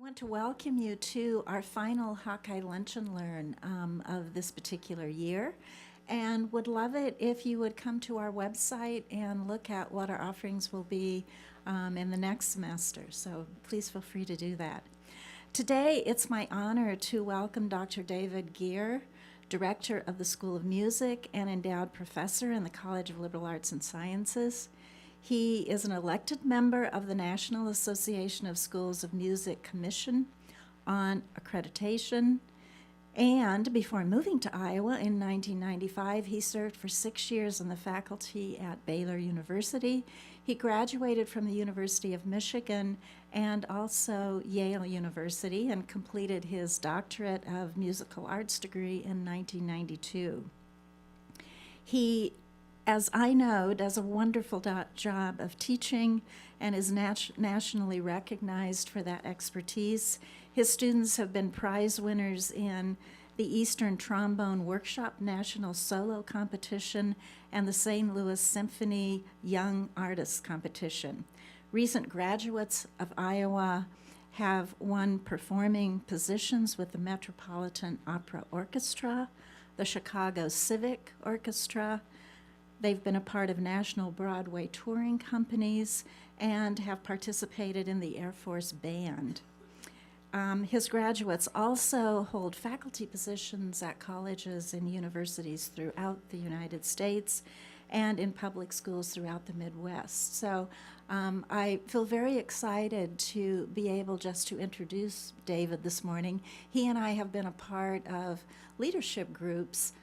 want to welcome you to our final Hawkeye Lunch and Learn of this particular year, and would love it if you would come to our website and look at what our offerings will be in the next semester. So please feel free to do that. Today, it's my honor to welcome Dr. David Gier, Director of the School of Music and Endowed Professor in the College of Liberal Arts and Sciences. He is an elected member of the National Association of Schools of Music Commission on Accreditation. And before moving to Iowa in 1995, he served for 6 years on the faculty at Baylor University. He graduated from the University of Michigan and also Yale University and completed his doctorate of musical arts degree in 1992. He, as I know, does a wonderful job of teaching and is nationally recognized for that expertise. His students have been prize winners in the Eastern Trombone Workshop National Solo Competition and the St. Louis Symphony Young Artists Competition. Recent graduates of Iowa have won performing positions with the Metropolitan Opera Orchestra, the Chicago Civic Orchestra. They've been a part of national Broadway touring companies and have participated in the Air Force Band. His graduates also hold faculty positions at colleges and universities throughout the United States and in public schools throughout the Midwest. So I feel very excited to be able just to introduce David this morning. He and I have been a part of leadership groups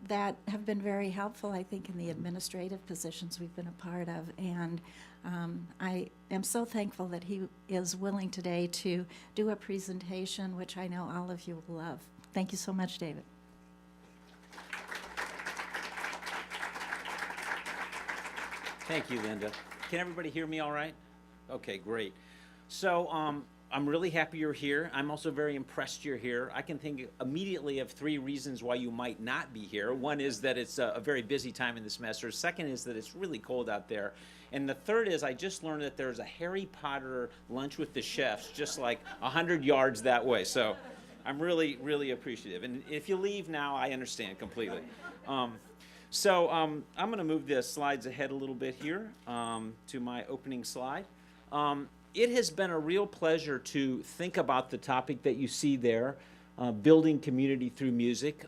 that have been very helpful, I think, in the administrative positions we've been a part of. And I am so thankful that he is willing today to do a presentation, which I know all of you will love. Thank you so much, David. Thank you, Linda. Can everybody hear me all right? Okay, great. So I'm really happy you're here. I'm also very impressed you're here. I can think immediately of 3 reasons why you might not be here. One is that it's a very busy time in the semester. Second is that it's really cold out there. And the third is I just learned that there's a Harry Potter lunch with the chefs just like 100 yards that way. So I'm really, really appreciative. And if you leave now, I understand completely. I'm going to move the slides ahead a little bit here to my opening slide. It has been a real pleasure to think about the topic that you see there, building community through music.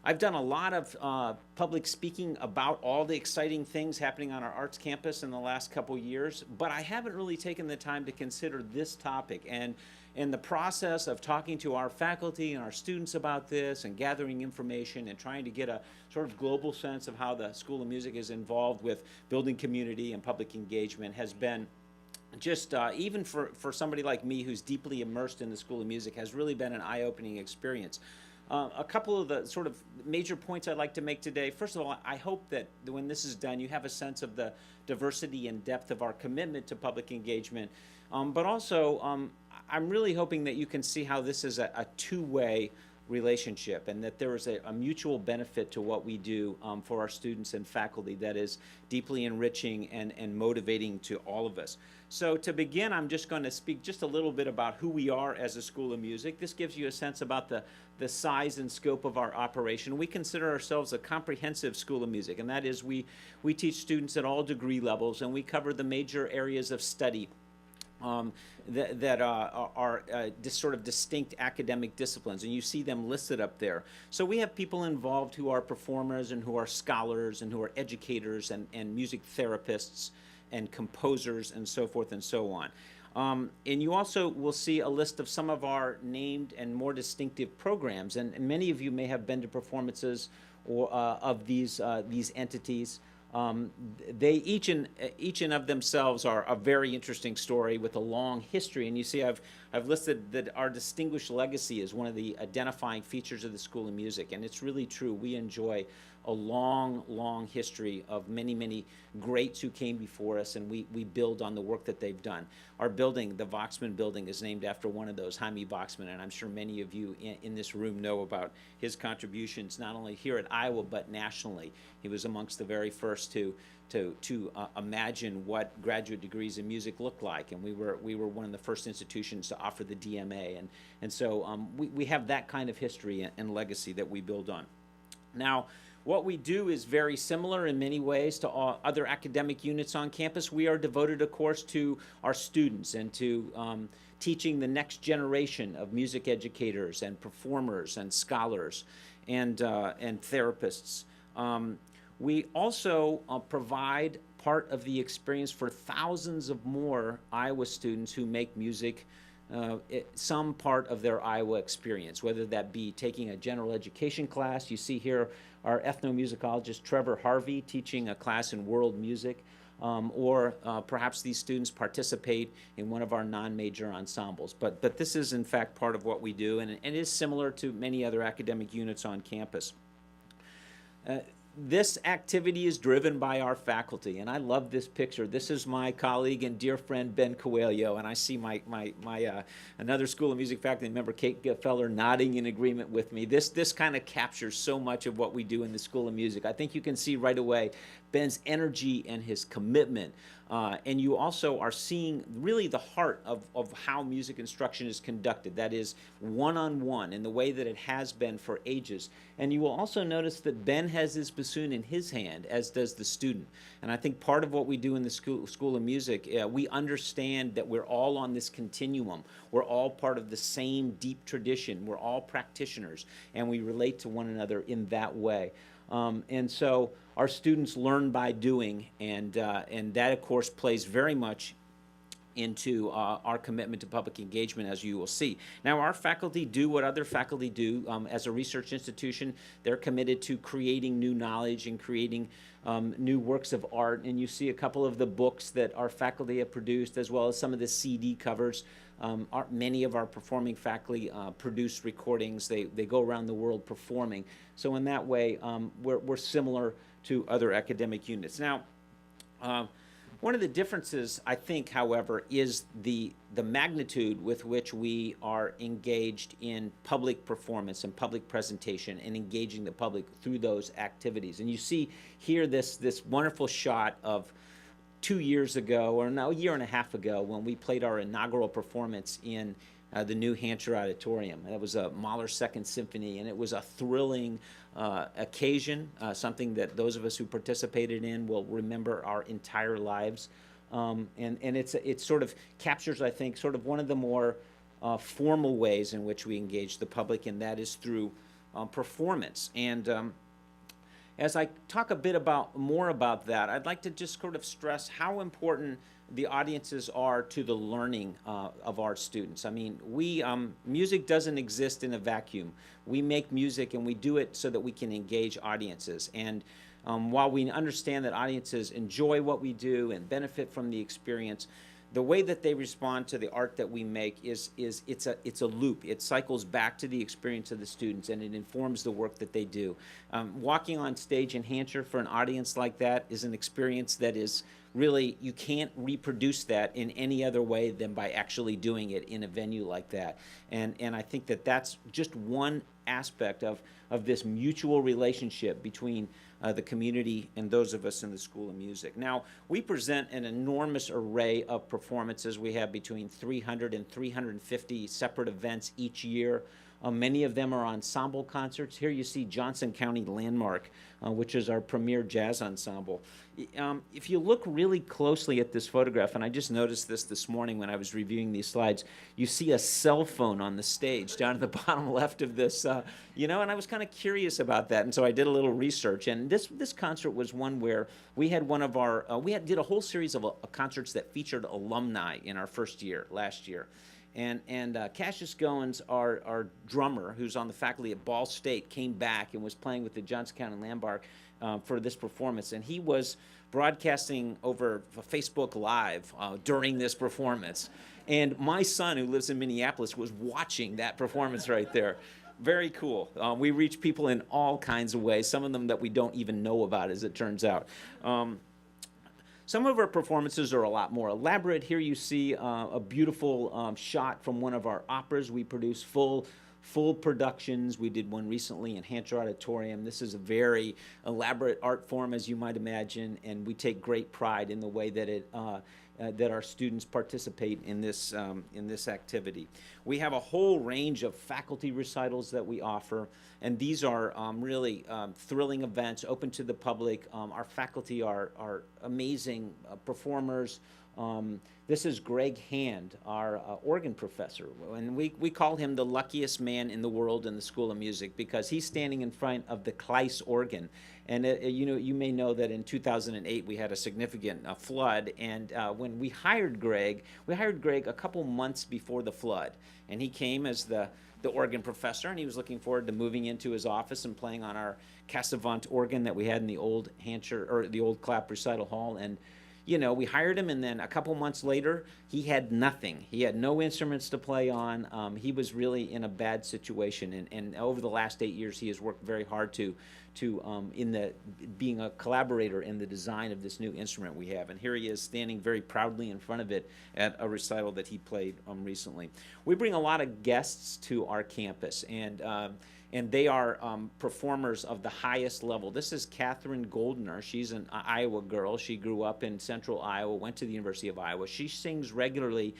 I've done a lot of public speaking about all the exciting things happening on our arts campus in the last couple years, but I haven't really taken the time to consider this topic. And in the process of talking to our faculty and our students about this and gathering information and trying to get a sort of global sense of how the School of Music is involved with building community and public engagement has been just even for somebody like me who's deeply immersed in the School of Music, has really been an eye-opening experience. A couple of the sort of major points I'd like to make today. First of all, I hope that when this is done, you have a sense of the diversity and depth of our commitment to public engagement. But also, I'm really hoping that you can see how this is a two-way relationship and that there is a mutual benefit to what we do for our students and faculty that is deeply enriching and motivating to all of us. So to begin, I'm just going to speak just a little bit about who we are as a School of Music. This gives you a sense about the size and scope of our operation. We consider ourselves a comprehensive School of Music, and that is we teach students at all degree levels, and we cover the major areas of study that are sort of distinct academic disciplines, and you see them listed up there. So we have people involved who are performers and who are scholars and who are educators and music therapists and composers and so forth and so on. And you also will see a list of some of our named and more distinctive programs, and many of you may have been to performances or of these entities. They each and of themselves are a very interesting story with a long history, and you see I've listed that our distinguished legacy is one of the identifying features of the School of Music, and it's really true. We enjoy a long, long history of many, many greats who came before us, and we build on the work that they've done. Our building, the Voxman Building, is named after one of those, Jaime Voxman, and I'm sure many of you in this room know about his contributions, not only here at Iowa, but nationally. He was amongst the very first course to imagine what graduate degrees in music look like, and we were one of the first institutions to offer the DMA, and so we have that kind of history and legacy that we build on. Now, what we do is very similar in many ways to all other academic units on campus. We are devoted, of course, to our students and to teaching the next generation of music educators and performers and scholars and therapists. We also provide part of the experience for thousands of more Iowa students who make music some part of their Iowa experience, whether that be taking a general education class. You see here our ethnomusicologist Trevor Harvey teaching a class in world music, or perhaps these students participate in one of our non-major ensembles. But this is in fact part of what we do, and it is similar to many other academic units on campus. This activity is driven by our faculty, and I love this picture. This is my colleague and dear friend Ben Coelho, and I see my another School of Music faculty member, Kate Feller, nodding in agreement with me. This kind of captures so much of what we do in the School of Music. I think you can see right away Ben's energy and his commitment. And you also are seeing really the heart of how music instruction is conducted. That is one-on-one in the way that it has been for ages. And you will also notice that Ben has his bassoon in his hand, as does the student. And I think part of what we do in the School of Music, we understand that we're all on this continuum. We're all part of the same deep tradition. We're all practitioners, and we relate to one another in that way. And so our students learn by doing, and that, of course, plays very much into our commitment to public engagement, as you will see. Now, our faculty do what other faculty do. As a research institution, they're committed to creating new knowledge and creating new works of art, and you see a couple of the books that our faculty have produced, as well as some of the CD covers. Many of our performing faculty produce recordings. They go around the world performing. So in that way, we're similar to other academic units. Now, one of the differences, I think, however, is the magnitude with which we are engaged in public performance and public presentation and engaging the public through those activities. And you see here this wonderful shot of 2 years ago, or no, a year and a half ago, when we played our inaugural performance in the New Hampshire Auditorium. That was a Mahler Second Symphony, and it was a thrilling occasion, something that those of us who participated in will remember our entire lives. And it sort of captures, I think, sort of one of the more formal ways in which we engage the public, and that is through performance. And as I talk a bit more about that, I'd like to just sort of stress how important the audiences are to the learning of our students. I mean, music doesn't exist in a vacuum. We make music and we do it so that we can engage audiences. And while we understand that audiences enjoy what we do and benefit from the experience, the way that they respond to the art that we make it's a loop. It cycles back to the experience of the students, and it informs the work that they do. Walking on stage in Hampshire for an audience like that is an experience that is really, you can't reproduce that in any other way than by actually doing it in a venue like that. And I think that that's just one aspect of this mutual relationship between the community and those of us in the School of Music. Now, we present an enormous array of performances. We have between 300 and 350 separate events each year. Many of them are ensemble concerts. Here you see Johnson County Landmark, which is our premier jazz ensemble. If you look really closely at this photograph, and I just noticed this morning when I was reviewing these slides, you see a cell phone on the stage down at the bottom left of this, and I was kind of curious about that, and so I did a little research. And this concert was one where we had one of our, did a whole series of concerts that featured alumni in our first year, last year. And Cassius Goins, our drummer, who's on the faculty at Ball State, came back and was playing with the Johnson County Landmark for this performance. And he was broadcasting over Facebook Live during this performance. And my son, who lives in Minneapolis, was watching that performance right there. Very cool. We reach people in all kinds of ways, some of them that we don't even know about, as it turns out. Some of our performances are a lot more elaborate. Here you see a beautiful shot from one of our operas. We produce full full productions. We did one recently in Hancher Auditorium. This is a very elaborate art form, as you might imagine, and we take great pride in the way that that our students participate in this activity. We have a whole range of faculty recitals that we offer, and these are really thrilling events, open to the public. Our faculty are amazing performers. This is Greg Hand, our organ professor, and we call him the luckiest man in the world in the School of Music because he's standing in front of the Kleist organ. And you may know that in 2008 we had a significant flood, and when we hired Greg a couple months before the flood, and he came as the organ professor, and he was looking forward to moving into his office and playing on our Cassavant organ that we had in the old the old Clapp Recital Hall. And we hired him, and then a couple months later, he had nothing. He had no instruments to play on. He was really in a bad situation, and over the last 8 years, he has worked very hard to being a collaborator in the design of this new instrument we have. And here he is standing very proudly in front of it at a recital that he played recently. We bring a lot of guests to our campus, and they are performers of the highest level. This is Catherine Goldner. She's an Iowa girl. She grew up in central Iowa, went to the University of Iowa. She sings regularly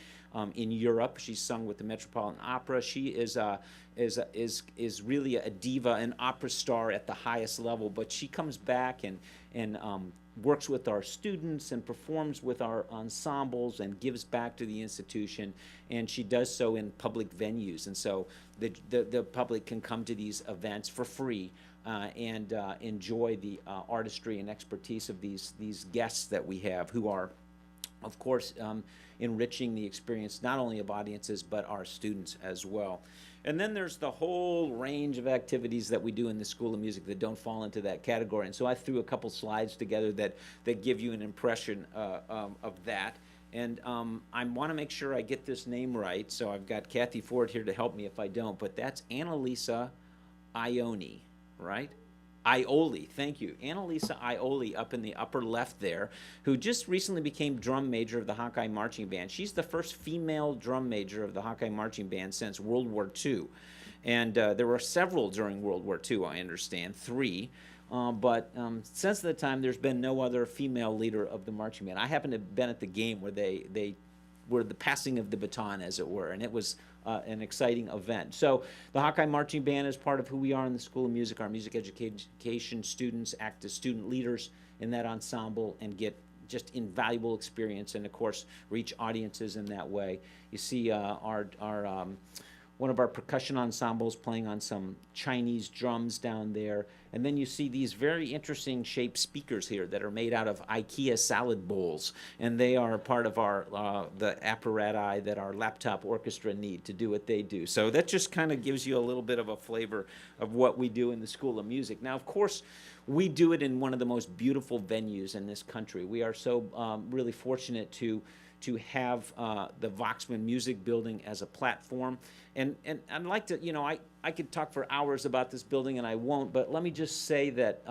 in Europe. She's sung with the Metropolitan Opera. She is really a diva, an opera star at the highest level, but she comes back and works with our students and performs with our ensembles and gives back to the institution, and she does so in public venues. And so the public can come to these events for free and enjoy the artistry and expertise of these guests that we have, who are, of course, enriching the experience not only of audiences but our students as well. And then there's the whole range of activities that we do in the School of Music that don't fall into that category. And so I threw a couple slides together that give you an impression of that. And I want to make sure I get this name right, so I've got Kathy Ford here to help me if I don't, but that's Annalisa Ione, right? Ioli, thank you. Annalisa Ioli up in the upper left there, who just recently became drum major of the Hawkeye Marching Band. She's the first female drum major of the Hawkeye Marching Band since World War II. And there were several during World War II, I understand, 3. But since that time, there's been no other female leader of the marching band. I happened to have been at the game where they were the passing of the baton, as it were, and it was an exciting event. So the Hawkeye Marching Band is part of who we are in the School of Music. Our music education students act as student leaders in that ensemble and get just invaluable experience and, of course, reach audiences in that way. You see one of our percussion ensembles playing on some Chinese drums down there. And then you see these very interesting shaped speakers here that are made out of IKEA salad bowls. And they are part of the apparatus that our laptop orchestra need to do what they do. So that just kind of gives you a little bit of a flavor of what we do in the School of Music. Now, of course, we do it in one of the most beautiful venues in this country. We are so really fortunate to have the Voxman Music Building as a platform. And I'd like to, I could talk for hours about this building, and I won't, but let me just say that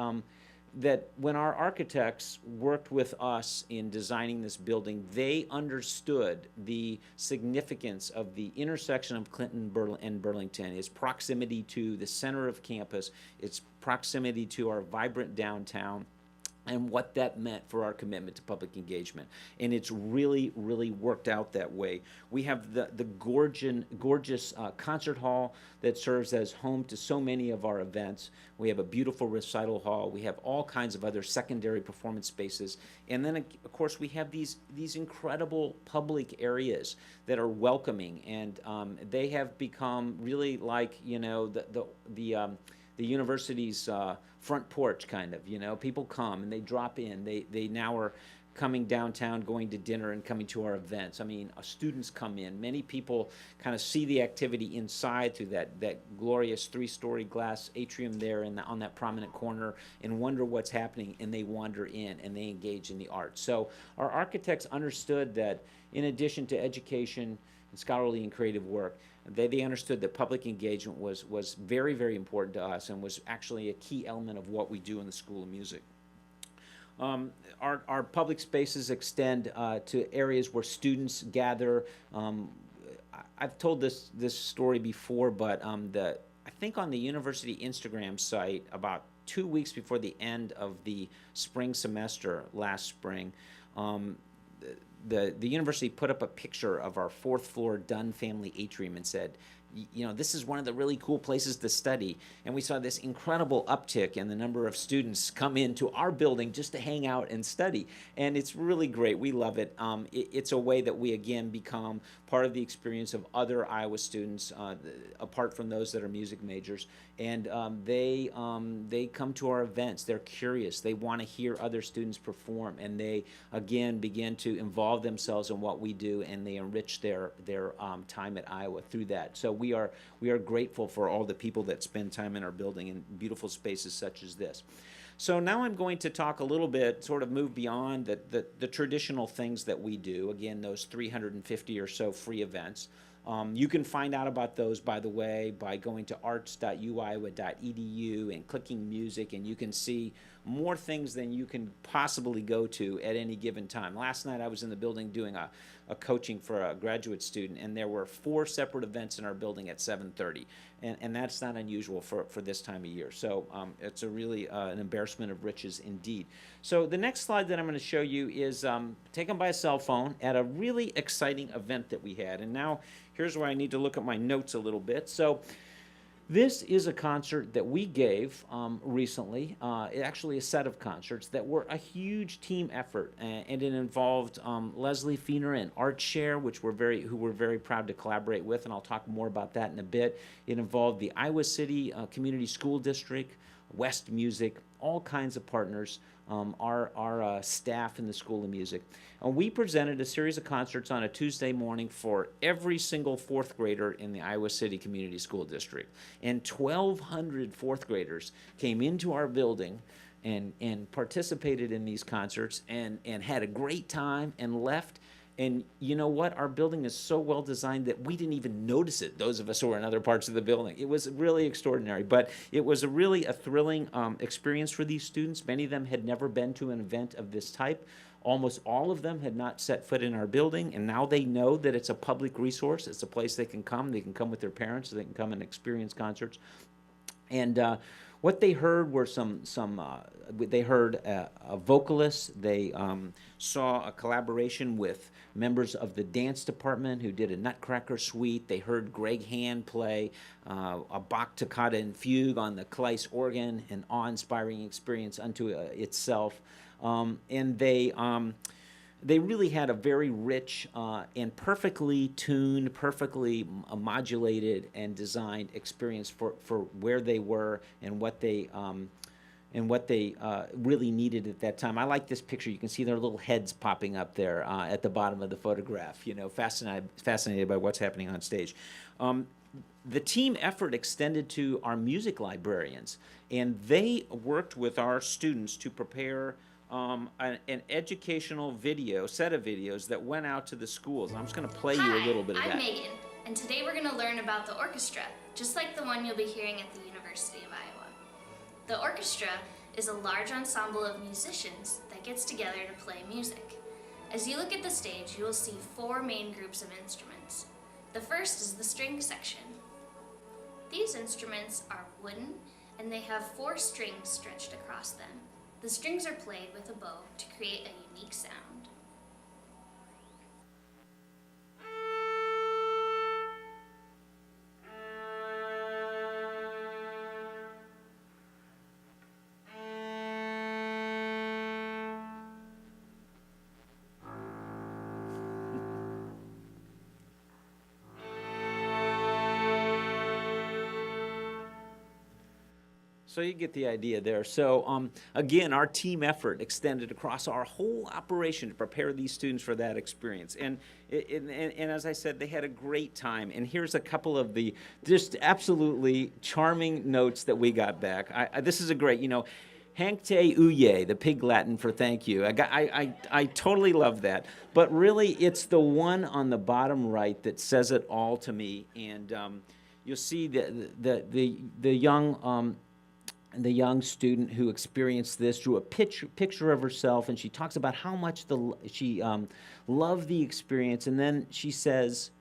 that when our architects worked with us in designing this building, they understood the significance of the intersection of Clinton and Burlington, its proximity to the center of campus, its proximity to our vibrant downtown, and what that meant for our commitment to public engagement. And it's really, really worked out that way. We have the gorgeous concert hall that serves as home to so many of our events. We have a beautiful recital hall. We have all kinds of other secondary performance spaces. And then, of course, we have these incredible public areas that are welcoming. And they have become really like, the university's front porch, kind of, people come and they drop in. They now are coming downtown, going to dinner, and coming to our events. I mean, students come in. Many people kind of see the activity inside through that glorious 3-story glass atrium there on that prominent corner and wonder what's happening, and they wander in and they engage in the arts. So our architects understood that in addition to education and scholarly and creative work, they understood that public engagement was very, very important to us and was actually a key element of what we do in the School of Music. Our public spaces extend to areas where students gather. I've told this story before, but I think on the university Instagram site about 2 weeks before the end of the spring semester last spring, um, the university put up a picture of our fourth floor Dunn family atrium and said, you know, this is one of the really cool places to study. And we saw this incredible uptick in the number of students come into our building just to hang out and study. And it's really great. We love it. It's a way that we, again, become part of the experience of other Iowa students, apart from those that are music majors. And they come to our events. They're curious. They want to hear other students perform. And they, again, begin to involve themselves in what we do, and they enrich their time at Iowa through that. So we are grateful for all the people that spend time in our building in beautiful spaces such as this. So now I'm going to talk a little bit, sort of move beyond the traditional things that we do. Again, those 350 or so free events. You can find out about those, by the way, by going to arts.uiowa.edu and clicking music, and you can see more things than you can possibly go to at any given time. Last night I was in the building doing a coaching for a graduate student, and there were 4 separate events in our building at 7:30, and that's not unusual for this time of year. So it's a really an embarrassment of riches indeed. So the next slide that I'm going to show you is taken by a cell phone at a really exciting event that we had. And now here's where I need to look at my notes a little bit. So this is a concert that we gave recently, actually a set of concerts that were a huge team effort, and it involved Leslie Fiener and Art Share, who we're very proud to collaborate with, and I'll talk more about that in a bit. It involved the Iowa City Community School District, West Music, all kinds of partners, our staff in the School of Music. And we presented a series of concerts on a Tuesday morning for every single fourth grader in the Iowa City Community School District. And 1,200 fourth graders came into our building and participated in these concerts and had a great time and left. And you know what? Our building is so well designed that we didn't even notice it, those of us who were in other parts of the building. It was really extraordinary. But it was really a thrilling experience for these students. Many of them had never been to an event of this type. Almost all of them had not set foot in our building, and now they know that it's a public resource. It's a place they can come. They can come with their parents. They can come and experience concerts. And what they heard were they heard a vocalist. They saw a collaboration with members of the dance department who did a Nutcracker suite. They heard Greg Hand play a Bach toccata and fugue on the Kleist organ, an awe-inspiring experience unto itself. And they really had a very rich and perfectly tuned, perfectly modulated and designed experience for where they were and what they really needed at that time. I like this picture. You can see their little heads popping up there at the bottom of the photograph. You know, fascinated by what's happening on stage. The team effort extended to our music librarians, and they worked with our students to prepare an educational set of videos that went out to the schools. I'm just going to play you a little bit of that. I'm Megan, and today we're going to learn about the orchestra, just like the one you'll be hearing at the University of Iowa. The orchestra is a large ensemble of musicians that gets together to play music. As you look at the stage, you will see 4 main groups of instruments. The first is the string section. These instruments are wooden, and they have 4 strings stretched across them. The strings are played with a bow to create a unique sound. So you get the idea there. So again, our team effort extended across our whole operation to prepare these students for that experience. And as I said, they had a great time. And here's a couple of the just absolutely charming notes that we got back. This is a great, Hank te uye, the pig Latin for thank you. I totally love that. But really, it's the one on the bottom right that says it all to me. And you'll see the young student who experienced this drew a picture of herself, and she talks about how much she loved the experience, and then she says,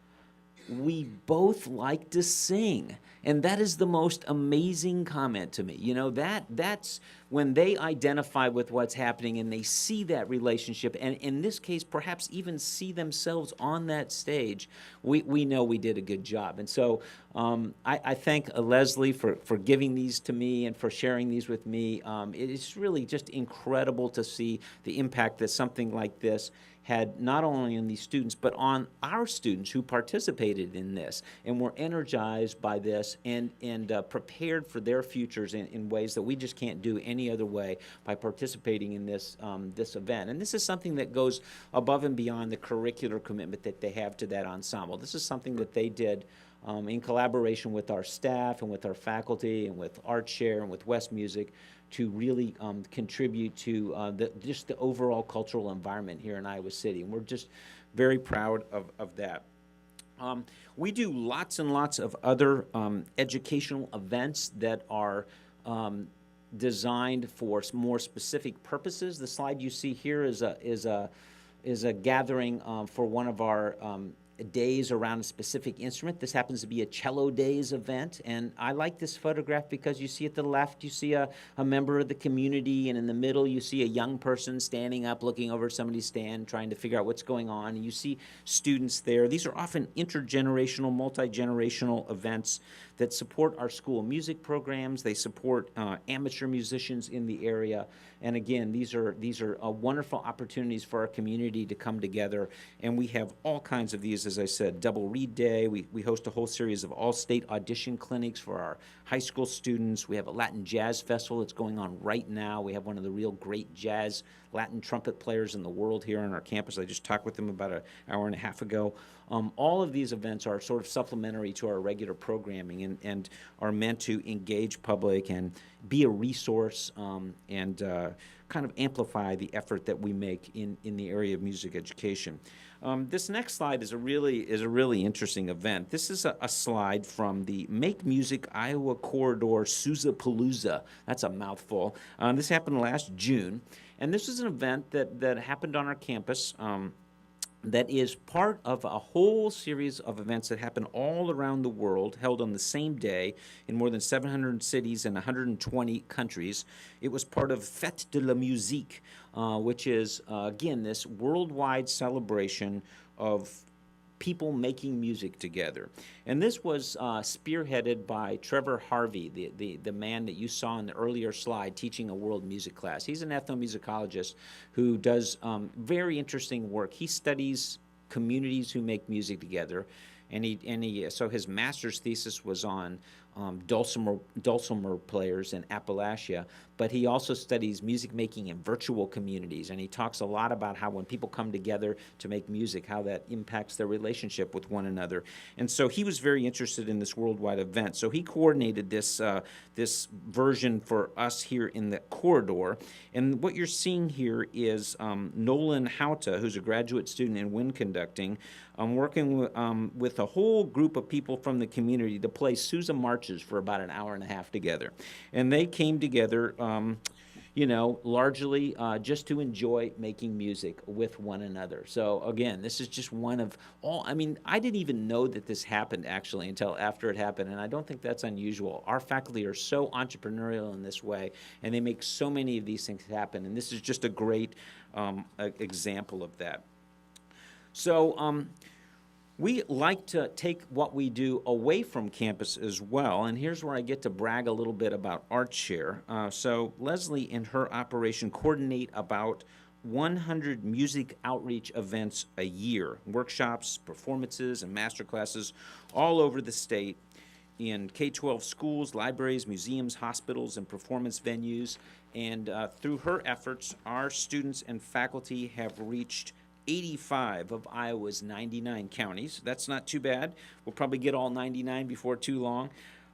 we both like to sing. And that is the most amazing comment to me. You know, that's when they identify with what's happening and they see that relationship, and in this case, perhaps even see themselves on that stage, we know we did a good job. And so I thank Leslie for giving these to me and for sharing these with me. It is really just incredible to see the impact that something like this had not only on these students, but on our students who participated in this and were energized by this and prepared for their futures in ways that we just can't do any other way by participating in this event. And this is something that goes above and beyond the curricular commitment that they have to that ensemble. This is something that they did in collaboration with our staff and with our faculty and with ArtShare and with West Music to really contribute to just the overall cultural environment here in Iowa City. And we're just very proud of that. We do lots and lots of other educational events that are designed for more specific purposes. The slide you see here is a gathering for one of our days around a specific instrument. This happens to be a Cello Days event, and I like this photograph because you see at the left, you see a member of the community, and in the middle, you see a young person standing up, looking over somebody's stand, trying to figure out what's going on, and you see students there. These are often intergenerational, multi-generational events that support our school music programs. They support amateur musicians in the area. And again, these are wonderful opportunities for our community to come together. And we have all kinds of these, as I said, Double Read Day. We host a whole series of all-state audition clinics for our high school students. We have a Latin Jazz Festival that's going on right now. We have one of the real great jazz Latin trumpet players in the world here on our campus. I just talked with them about an hour and a half ago. All of these events are sort of supplementary to our regular programming and are meant to engage public and be a resource and kind of amplify the effort that we make in the area of music education. This next slide is a really interesting event. This is a slide from the Make Music Iowa Corridor Sousa-Palooza. That's a mouthful. This happened last June, and this is an event that happened on our campus that is part of a whole series of events that happen all around the world, held on the same day in more than 700 cities and 120 countries. It was part of Fête de la Musique, which is, again, this worldwide celebration of people making music together. And this was spearheaded by Trevor Harvey, the man that you saw in the earlier slide teaching a world music class. He's an ethnomusicologist who does very interesting work. He studies communities who make music together, and so his master's thesis was on dulcimer players in Appalachia, but he also studies music making in virtual communities, and he talks a lot about how when people come together to make music, how that impacts their relationship with one another. And so he was very interested in this worldwide event. So he coordinated this version for us here in the corridor. And what you're seeing here is Nolan Hauta, who's a graduate student in wind conducting, working with a whole group of people from the community to play Sousa marches for about an hour and a half together. And they came together largely just to enjoy making music with one another. So again, this is just one of all, I didn't even know that this happened actually until after it happened, and I don't think that's unusual. Our faculty are so entrepreneurial in this way, and they make so many of these things happen, and this is just a great example of that. So we like to take what we do away from campus as well, and here's where I get to brag a little bit about ArtShare. So Leslie and her operation coordinate about 100 music outreach events a year, workshops, performances, and master classes all over the state in K-12 schools, libraries, museums, hospitals, and performance venues. And through her efforts, our students and faculty have reached 85 of Iowa's 99 counties. That's not too bad. We'll probably get all 99 before too long.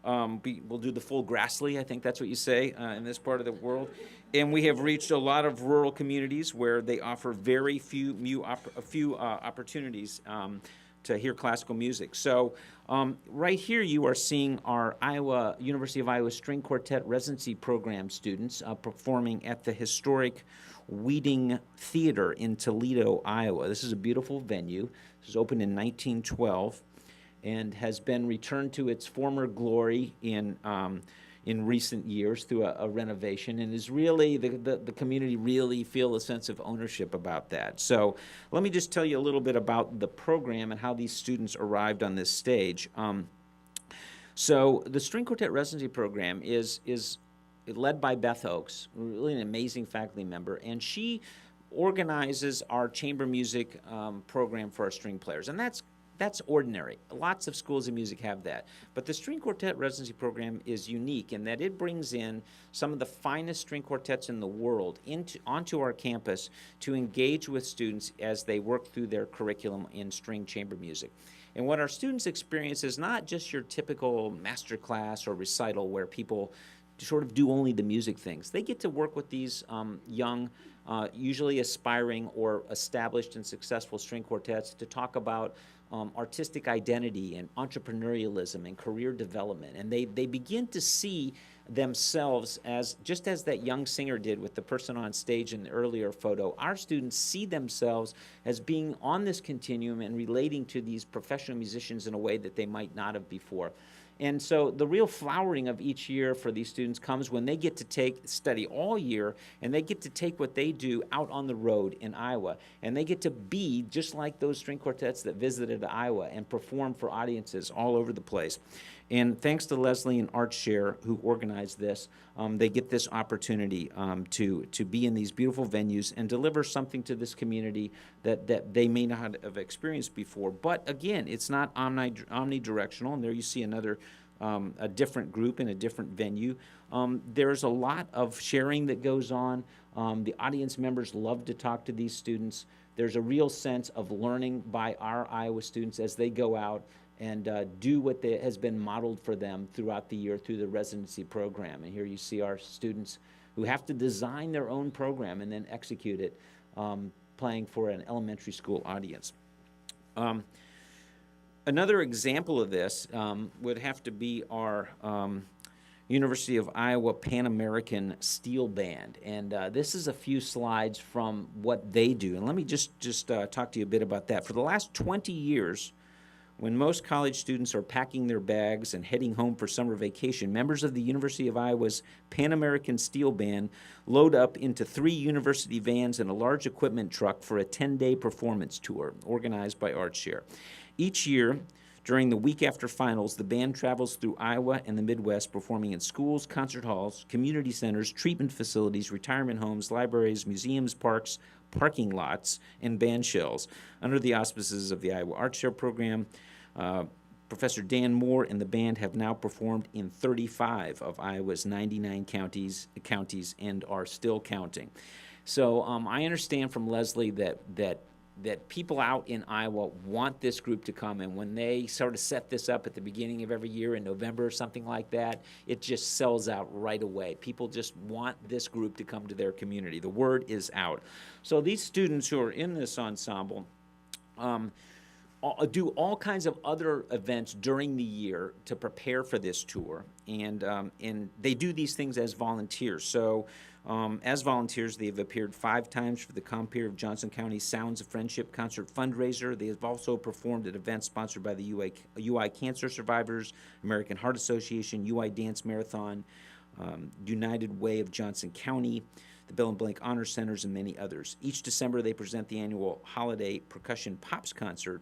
We'll do the full Grassley, I think that's what you say in this part of the world. And we have reached a lot of rural communities where they offer very few opportunities to hear classical music. So right here you are seeing our University of Iowa String Quartet Residency Program students performing at the historic Weeding Theater in Toledo, Iowa. This is a beautiful venue. This was opened in 1912. and has been returned to its former glory in recent years through a renovation, and is really, the community really feel a sense of ownership about that. So let me just tell you a little bit about the program and how these students arrived on this stage. So the String Quartet Residency Program is led by Beth Oakes, really an amazing faculty member, and she organizes our chamber music program for our string players, and that's ordinary. Lots of schools of music have that. But the String Quartet Residency Program is unique in that it brings in some of the finest string quartets in the world onto our campus to engage with students as they work through their curriculum in string chamber music. And what our students experience is not just your typical master class or recital where people sort of do only the music things. They get to work with these young, usually aspiring or established and successful string quartets to talk about artistic identity and entrepreneurialism and career development. And they begin to see themselves as, just as that young singer did with the person on stage in the earlier photo, our students see themselves as being on this continuum and relating to these professional musicians in a way that they might not have before. And so the real flowering of each year for these students comes when they get to study all year, and they get to take what they do out on the road in Iowa, and they get to be just like those string quartets that visited Iowa and perform for audiences all over the place. And thanks to Leslie and Art Share, who organized this, they get this opportunity to be in these beautiful venues and deliver something to this community that they may not have experienced before. But again, it's not omnidirectional, and there you see another a different group in a different venue. There's a lot of sharing that goes on. The audience members love to talk to these students. There's a real sense of learning by our Iowa students as they go out and do what has been modeled for them throughout the year through the residency program. And here you see our students who have to design their own program and then execute it, playing for an elementary school audience. Another example of this would have to be our University of Iowa PanAmerican Steel Band. And this is a few slides from what they do. And let me just talk to you a bit about that. For the last 20 years, when most college students are packing their bags and heading home for summer vacation, members of the University of Iowa's PanAmerican Steel Band load up into 3 university vans and a large equipment truck for a 10-day performance tour organized by Art Share. Each year, during the week after finals, the band travels through Iowa and the Midwest, performing in schools, concert halls, community centers, treatment facilities, retirement homes, libraries, museums, parks, parking lots, and band shells. Under the auspices of the Iowa Art Share program, Professor Dan Moore and the band have now performed in 35 of Iowa's 99 counties and are still counting. So I understand from Leslie that people out in Iowa want this group to come, and when they sort of set this up at the beginning of every year in November or something like that, it just sells out right away. People just want this group to come to their community. The word is out. So these students who are in this ensemble do all kinds of other events during the year to prepare for this tour, and they do these things as volunteers. So as volunteers, they have appeared 5 times for the Compeer of Johnson County Sounds of Friendship concert fundraiser. They have also performed at events sponsored by the UI Cancer Survivors, American Heart Association, UI Dance Marathon, United Way of Johnson County, the Bill and Blank Honor Centers, and many others. Each December, they present the annual Holiday Percussion Pops concert,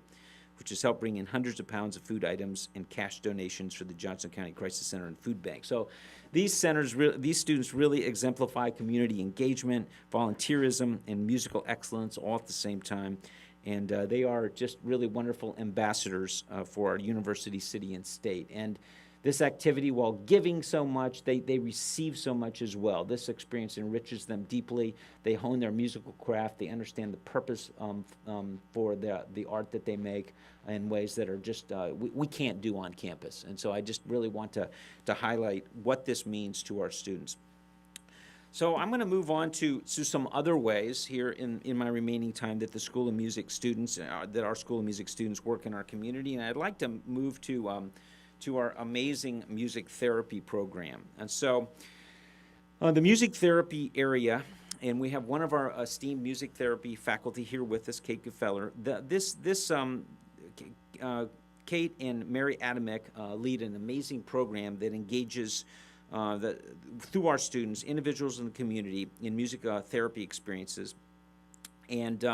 which has helped bring in hundreds of pounds of food items and cash donations for the Johnson County Crisis Center and Food Bank. So these students really exemplify community engagement, volunteerism, and musical excellence all at the same time. And they are just really wonderful ambassadors for our university, city, and state. And this activity, while giving so much, they receive so much as well. This experience enriches them deeply. They hone their musical craft. They understand the purpose for the art that they make in ways that are just we can't do on campus. And so I just really want to highlight what this means to our students. So I'm going to move on to some other ways here in my remaining time that the School of Music students, that our School of Music students work in our community. And I'd like to move to our amazing music therapy program. And so the music therapy area, and we have one of our esteemed music therapy faculty here with us, Kate Gefeller. This Kate and Mary Adamek lead an amazing program that engages through our students, individuals in the community, in music therapy experiences. And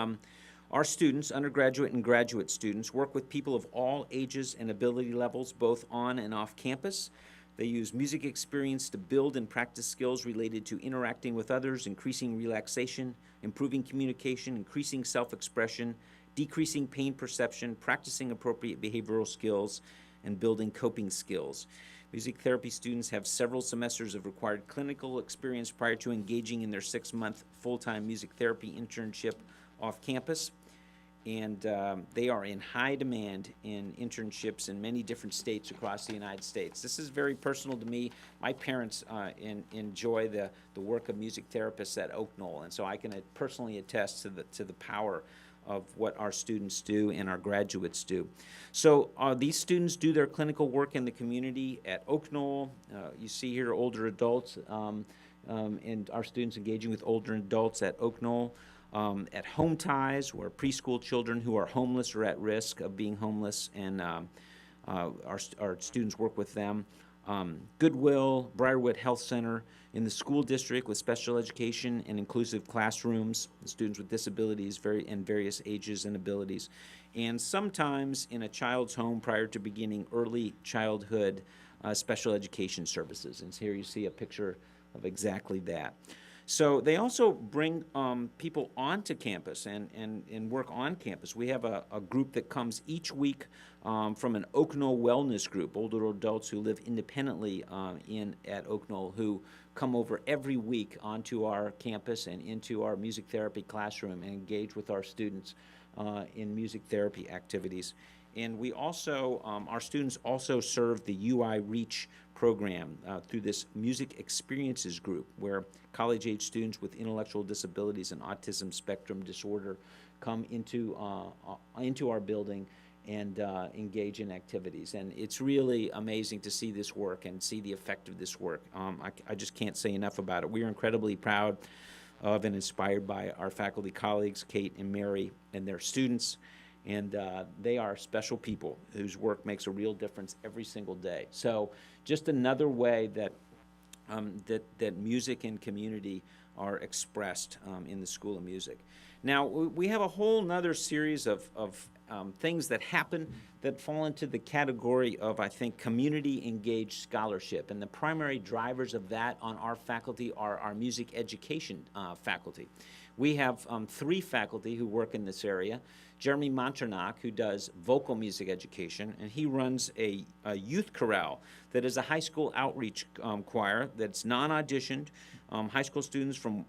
our students, undergraduate and graduate students, work with people of all ages and ability levels, both on and off campus. They use music experience to build and practice skills related to interacting with others, increasing relaxation, improving communication, increasing self-expression, decreasing pain perception, practicing appropriate behavioral skills, and building coping skills. Music therapy students have several semesters of required clinical experience prior to engaging in their 6-month full-time music therapy internship off campus. And they are in high demand in internships in many different states across the United States. This is very personal to me. My parents enjoy the work of music therapists at Oakdale, and so I can personally attest to the power of what our students do and our graduates do. So these students do their clinical work in the community at Oakdale. You see here older adults, and our students engaging with older adults at Oakdale. At Home Ties, where preschool children who are homeless or at risk of being homeless, and our students work with them. Goodwill, Briarwood Health Center, in the school district with special education and inclusive classrooms, students with disabilities and various ages and abilities, and sometimes in a child's home prior to beginning early childhood special education services. And here you see a picture of exactly that. So they also bring people onto campus and work on campus. We have a group that comes each week from an Oakdale wellness group, older adults who live independently at Oakdale, who come over every week onto our campus and into our music therapy classroom and engage with our students in music therapy activities. And we also, our students also serve the UI Reach program through this Music Experiences group, where college-age students with intellectual disabilities and autism spectrum disorder come into our building and engage in activities. And it's really amazing to see this work and see the effect of this work. I just can't say enough about it. We are incredibly proud of and inspired by our faculty colleagues, Kate and Mary, and their students. And they are special people whose work makes a real difference every single day. So just another way that that music and community are expressed in the School of Music. Now, we have a whole nother series of things that happen that fall into the category of, I think, community-engaged scholarship. And the primary drivers of that on our faculty are our music education faculty. We have 3 faculty who work in this area. Jeremy Monternock, who does vocal music education, and he runs a youth chorale that is a high school outreach choir that's non-auditioned. High school students from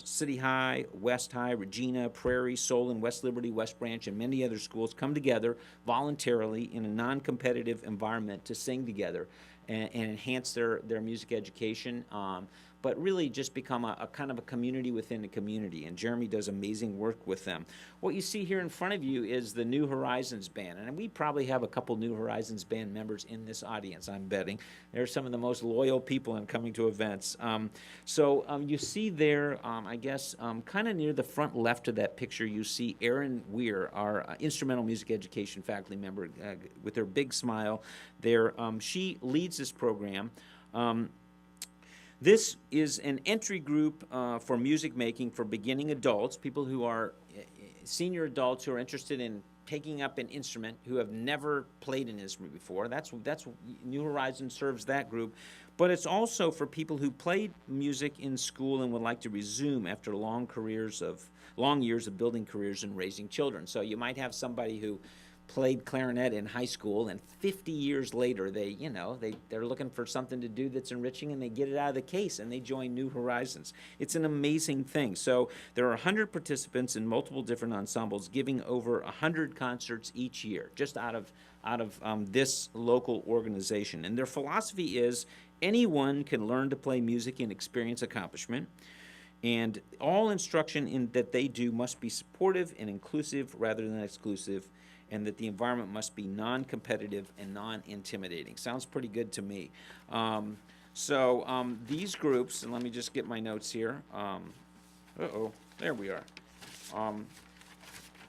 City High, West High, Regina, Prairie, Solon, West Liberty, West Branch, and many other schools come together voluntarily in a non-competitive environment to sing together and enhance their music education. But really just become a kind of a community within a community, and Jeremy does amazing work with them. What you see here in front of you is the New Horizons Band, and we probably have a couple New Horizons Band members in this audience, I'm betting. They're some of the most loyal people in coming to events. So you see there, I guess, kind of near the front left of that picture, you see Erin Weir, our instrumental music education faculty member, with her big smile there. She leads this program. This is an entry group for music making for beginning adults, people who are senior adults who are interested in taking up an instrument, who have never played an instrument before. That's New Horizons serves that group. But it's also for people who played music in school and would like to resume after long years of building careers and raising children. So you might have somebody who played clarinet in high school, and 50 years later they're looking for something to do that's enriching, and they get it out of the case and they join New Horizons. It's an amazing thing. So there are 100 participants in multiple different ensembles giving over 100 concerts each year, just out of this local organization. And their philosophy is anyone can learn to play music and experience accomplishment. And all instruction that they do must be supportive and inclusive rather than exclusive, and that the environment must be non-competitive and non-intimidating. Sounds pretty good to me. So these groups, and let me just get my notes here. There we are.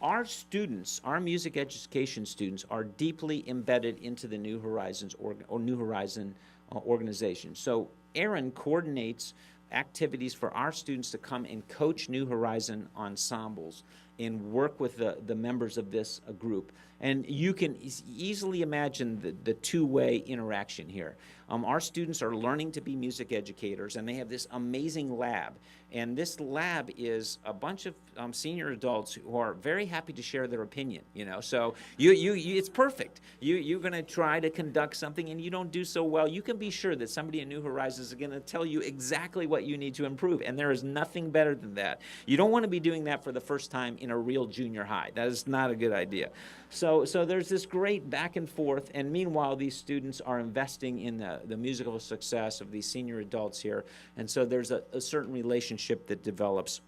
Our students, our music education students, are deeply embedded into the New Horizons New Horizon organization. So Aaron coordinates activities for our students to come and coach New Horizon ensembles and work with the members of this group. And you can easily imagine the two-way interaction here. Our students are learning to be music educators, and they have this amazing lab. And this lab is a bunch of senior adults who are very happy to share their opinion, you know. So it's perfect. You're going to try to conduct something and you don't do so well. You can be sure that somebody at New Horizons is going to tell you exactly what you need to improve. And there is nothing better than that. You don't want to be doing that for the first time in a real junior high. That is not a good idea. So there's this great back and forth. And meanwhile, these students are investing in the musical success of these senior adults here. And so there's a certain relationship that develops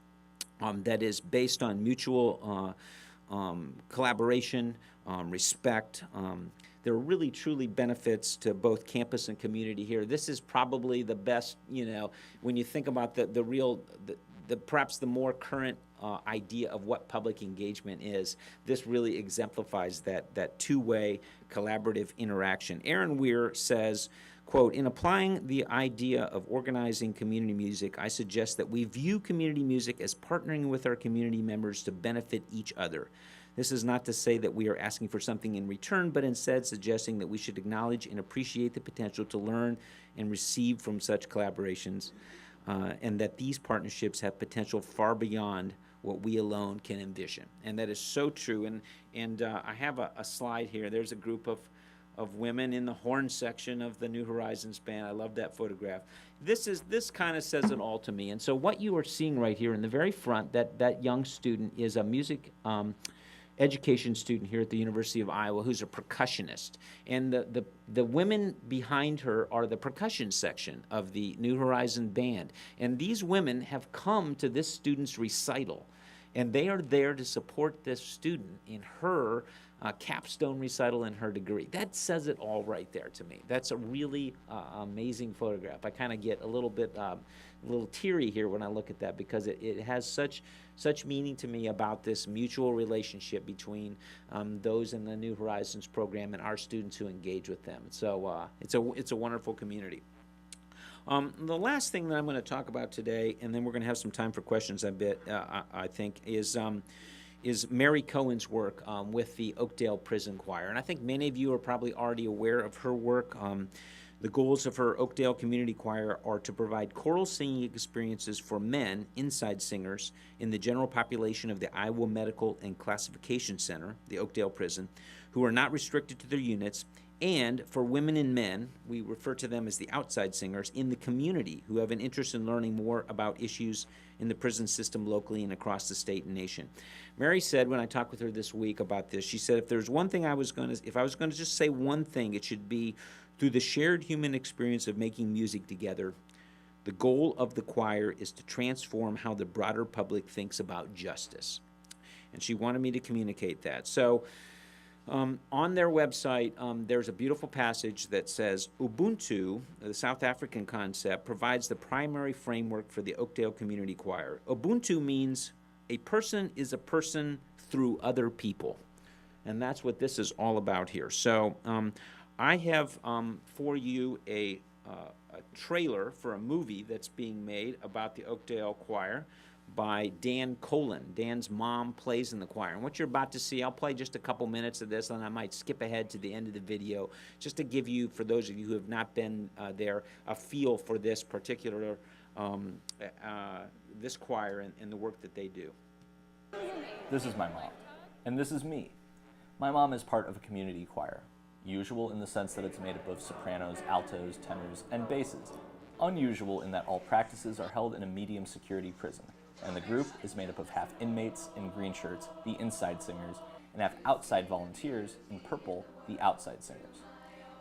that is based on mutual collaboration, respect. There are really, truly benefits to both campus and community here. This is probably the best, you know, when you think about perhaps the more current idea of what public engagement is. This really exemplifies that two-way collaborative interaction. Aaron Weir says, quote, "In applying the idea of organizing community music, I suggest that we view community music as partnering with our community members to benefit each other. This is not to say that we are asking for something in return, but instead suggesting that we should acknowledge and appreciate the potential to learn and receive from such collaborations, and that these partnerships have potential far beyond what we alone can envision." And that is so true. And I have a slide here. There's a group of women in the horn section of the New Horizons band. I love that photograph. This kind of says it all to me. And so what you are seeing right here in the very front, that young student is a music education student here at the University of Iowa who's a percussionist. And the women behind her are the percussion section of the New Horizon band. And these women have come to this student's recital. And they are there to support this student in her capstone recital in her degree. That says it all right there to me. That's a really amazing photograph. I kind of get a little teary here when I look at that because it has such meaning to me about this mutual relationship between those in the New Horizons program and our students who engage with them. So it's a wonderful community. The last thing that I'm going to talk about today, and then we're going to have some time for questions I think, is Mary Cohen's work with the Oakdale Prison Choir. And I think many of you are probably already aware of her work. The goals of her Oakdale Community Choir are to provide choral singing experiences for men, inside singers, in the general population of the Iowa Medical and Classification Center, the Oakdale Prison, who are not restricted to their units, and for women and men, we refer to them as the outside singers, in the community who have an interest in learning more about issues in the prison system locally and across the state and nation. Mary said, when I talked with her this week about this, she said, if I was going to just say one thing, it should be, through the shared human experience of making music together, the goal of the choir is to transform how the broader public thinks about justice. And she wanted me to communicate that. So on their website, there's a beautiful passage that says, Ubuntu, the South African concept, provides the primary framework for the Oakdale Community Choir. Ubuntu means a person is a person through other people. And that's what this is all about here. So I have for you a trailer for a movie that's being made about the Oakdale Choir by Dan Colin. Dan's mom plays in the choir. And what you're about to see, I'll play just a couple minutes of this, and I might skip ahead to the end of the video, just to give you, for those of you who have not been there, a feel for this particular, this choir and the work that they do. This is my mom, and this is me. My mom is part of a community choir, usual in the sense that it's made up of sopranos, altos, tenors, and basses. Unusual in that all practices are held in a medium security prison, and the group is made up of half inmates in green shirts, the inside singers, and half outside volunteers in purple, the outside singers.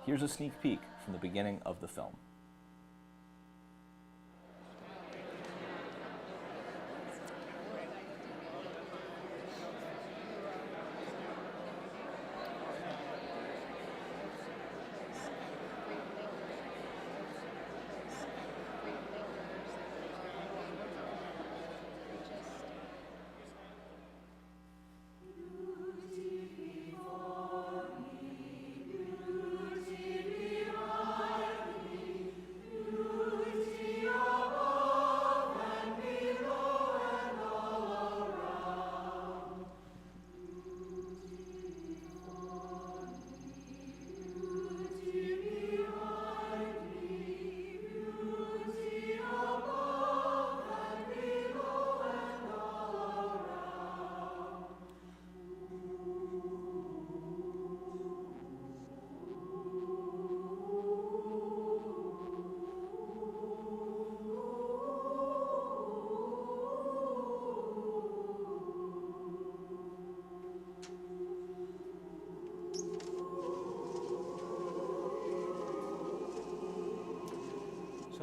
Here's a sneak peek from the beginning of the film.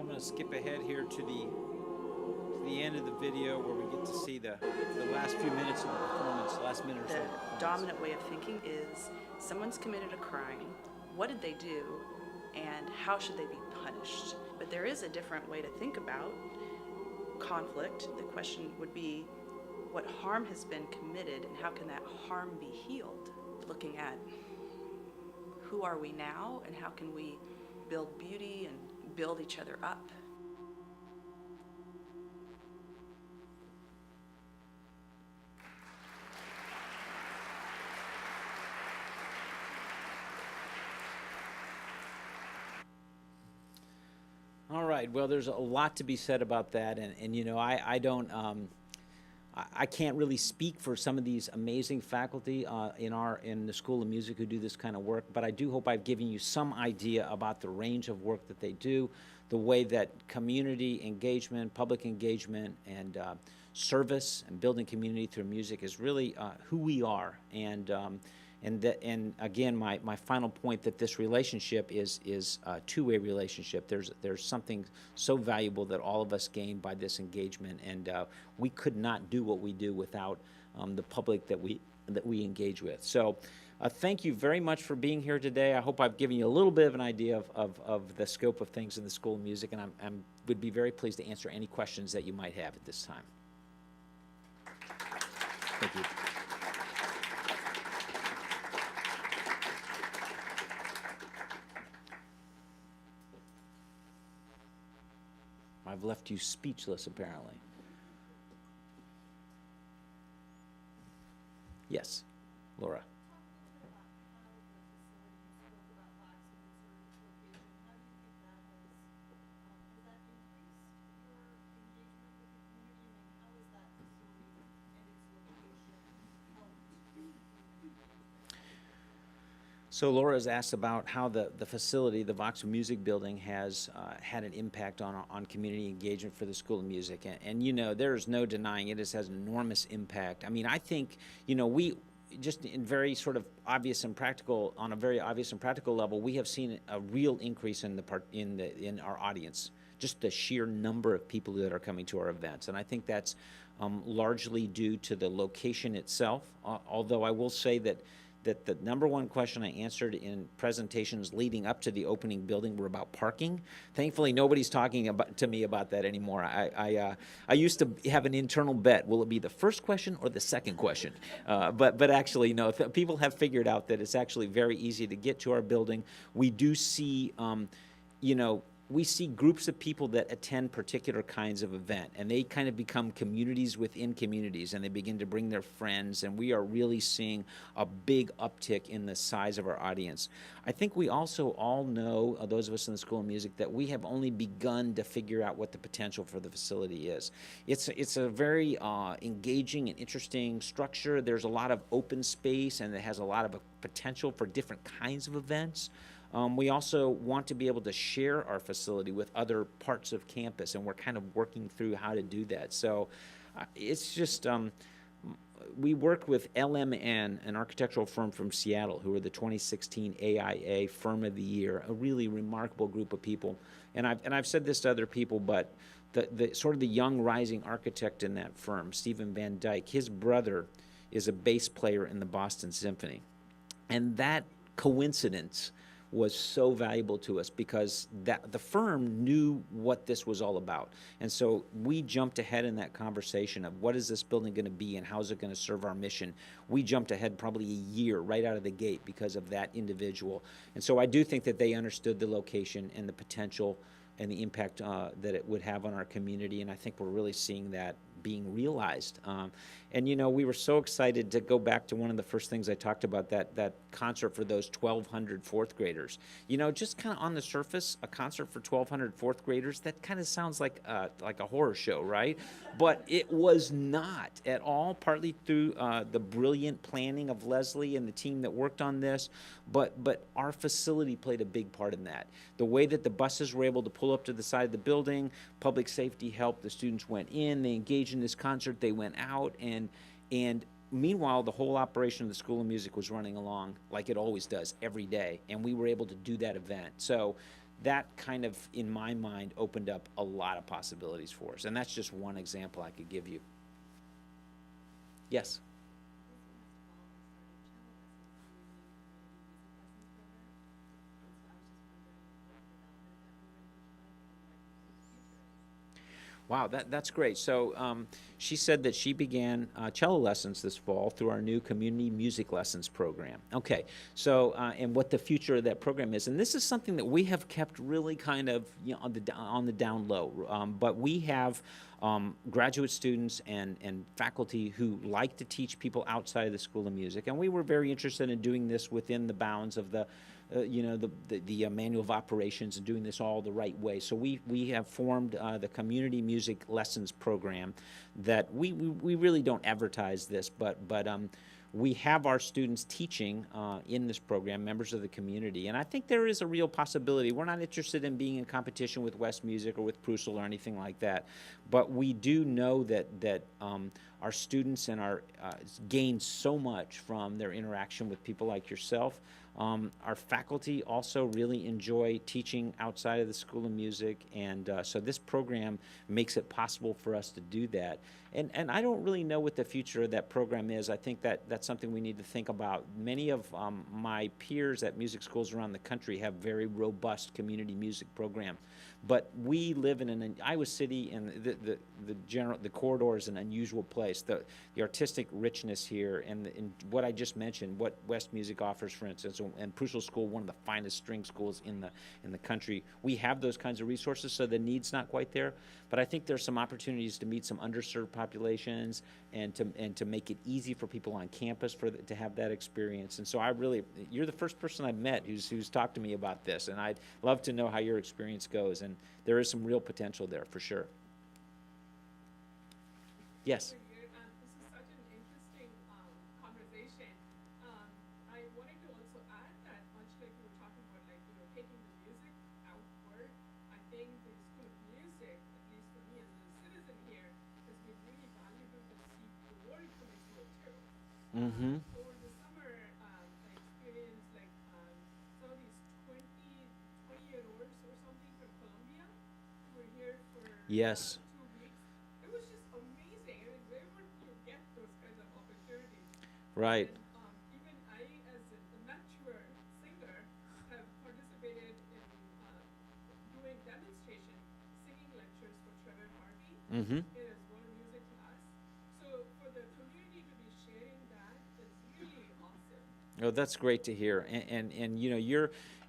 I'm going to skip ahead here to the end of the video where we get to see the last few minutes of the performance, last minute or so. The dominant way of thinking is someone's committed a crime. What did they do, and how should they be punished? But there is a different way to think about conflict. The question would be, what harm has been committed, and how can that harm be healed? Looking at who are we now, and how can we build beauty and build each other up. All right. Well, there's a lot to be said about that, and you know, I don't, I can't really speak for some of these amazing faculty in the School of Music who do this kind of work, but I do hope I've given you some idea about the range of work that they do, the way that community engagement, public engagement, and service and building community through music is really who we are, and again, my final point that this relationship is a two-way relationship. There's something so valuable that all of us gain by this engagement, and we could not do what we do without the public that we engage with. So thank you very much for being here today. I hope I've given you a little bit of an idea of the scope of things in the School of Music, and I would be very pleased to answer any questions that you might have at this time. Thank you. I've left you speechless, apparently. Yes, Laura. So Laura has asked about how the facility, the Voxman Music Building, has had an impact on community engagement for the School of Music. And you know, there's no denying it. It has an enormous impact. I mean, I think, you know, we just in very sort of obvious and practical, on a very obvious and practical level, we have seen a real increase in our audience. Just the sheer number of people that are coming to our events. And I think that's largely due to the location itself, although I will say that the number one question I answered in presentations leading up to the opening building were about parking. Thankfully, nobody's talking to me about that anymore. I used to have an internal bet: will it be the first question or the second question? But actually, no. People have figured out that it's actually very easy to get to our building. We do see, you know, we see groups of people that attend particular kinds of event, and they kind of become communities within communities, and they begin to bring their friends, and we are really seeing a big uptick in the size of our audience. I think we also all know, those of us in the School of Music, that we have only begun to figure out what the potential for the facility is. It's a very engaging and interesting structure. There's a lot of open space, and it has a lot of potential for different kinds of events. We also want to be able to share our facility with other parts of campus, and we're kind of working through how to do that. So it's just, we work with LMN, an architectural firm from Seattle, who are the 2016 AIA Firm of the Year, a really remarkable group of people. And I've said this to other people, but the sort of the young rising architect in that firm, Stephen Van Dyke, his brother is a bass player in the Boston Symphony. And that coincidence was so valuable to us because the firm knew what this was all about. And so we jumped ahead in that conversation of what is this building going to be and how is it going to serve our mission. We jumped ahead probably a year right out of the gate because of that individual. And so I do think that they understood the location and the potential and the impact that it would have on our community, and I think we're really seeing that being realized. And you know, we were so excited to go back to one of the first things I talked about, that concert for those 1,200 fourth graders. You know, just kind of on the surface, a concert for 1,200 fourth graders, that kind of sounds like a horror show, right? But it was not at all, partly through the brilliant planning of Leslie and the team that worked on this, but our facility played a big part in that. The way that the buses were able to pull up to the side of the building, public safety helped, the students went in, they engaged in this concert, they went out, and meanwhile, the whole operation of the School of Music was running along like it always does every day, and we were able to do that event. So that kind of, in my mind, opened up a lot of possibilities for us. And that's just one example I could give you. Yes? Wow, that's great. So she said that she began cello lessons this fall through our new community music lessons program. Okay, so and what the future of that program is, and this is something that we have kept really kind of on the down low. But we have graduate students and faculty who like to teach people outside of the School of Music, and we were very interested in doing this within the bounds of the the manual of operations and doing this all the right way. So we have formed the community music lessons program that we really don't advertise this, but we have our students teaching in this program, members of the community, and I think there is a real possibility. We're not interested in being in competition with West Music or with Prusel or anything like that, but we do know that our students and our gain so much from their interaction with people like yourself. Our faculty also really enjoy teaching outside of the School of Music, and so this program makes it possible for us to do that. And I don't really know what the future of that program is. I think that's something we need to think about. Many of my peers at music schools around the country have very robust community music programs. But we live in an Iowa City, and the corridor is an unusual place. The artistic richness here, and what I just mentioned, what West Music offers, for instance, and Prusel School, one of the finest string schools in the country. We have those kinds of resources, so the need's not quite there. But I think there's some opportunities to meet some underserved populations, and to make it easy for people on campus to have that experience. And so you're the first person I've met who's talked to me about this, and I'd love to know how your experience goes. And there is some real potential there for sure. Yes. This is such an interesting conversation. I wanted to also add that, much like you were talking about, taking the music outward, I think the School of Music, at least for me as a citizen here, has been really valuable to see the world coming through too. Mm-hmm. Over the summer, I experienced some of these 20-year-olds or something from Colombia who were here for Yes. 2 weeks. It was just amazing. I mean, where would you get those kinds of opportunities? Right. And, even I, as an amateur singer, have participated in doing demonstration singing lectures for Trevor Harvey Mm-hmm. in his world music class. So for the community to be sharing that is really awesome. Oh, that's great to hear. And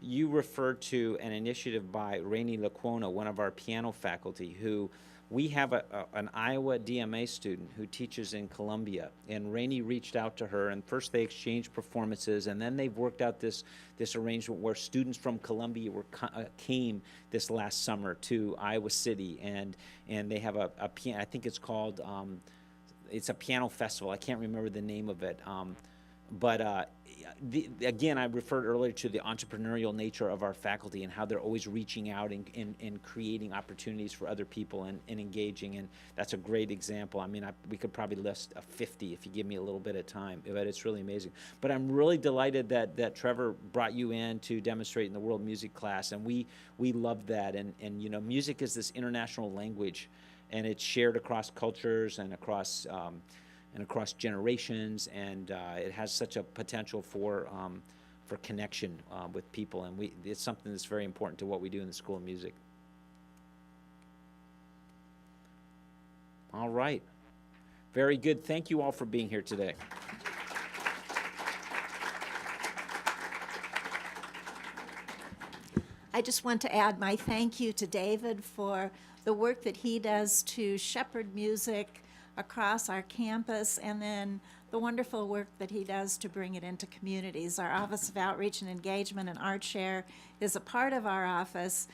you referred to an initiative by Rainey Laquona, one of our piano faculty, who we have an Iowa DMA student who teaches in Columbia, and Rainey reached out to her, and first they exchanged performances, and then they've worked out this arrangement where students from Columbia came this last summer to Iowa City, and they have a piano. I think it's called it's a piano festival. I can't remember the name of it. But again, I referred earlier to the entrepreneurial nature of our faculty and how they're always reaching out and creating opportunities for other people and engaging, and that's a great example. I mean, we could probably list 50 if you give me a little bit of time, but it's really amazing. But I'm really delighted that Trevor brought you in to demonstrate in the world music class, and we love that. And music is this international language, and it's shared across cultures and across generations, and it has such a potential for connection with people, and it's something that's very important to what we do in the School of Music. All right. Very good. Thank you all for being here today. I just want to add my thank you to David for the work that he does to shepherd music across our campus, and then the wonderful work that he does to bring it into communities. Our Office of Outreach and Engagement and Art Share is a part of our office,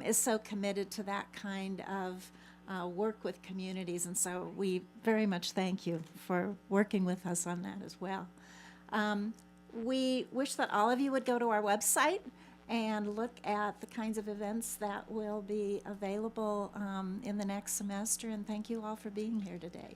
is so committed to that kind of work with communities, and so we very much thank you for working with us on that as well. We wish that all of you would go to our website and look at the kinds of events that will be available in the next semester, and thank you all for being here today.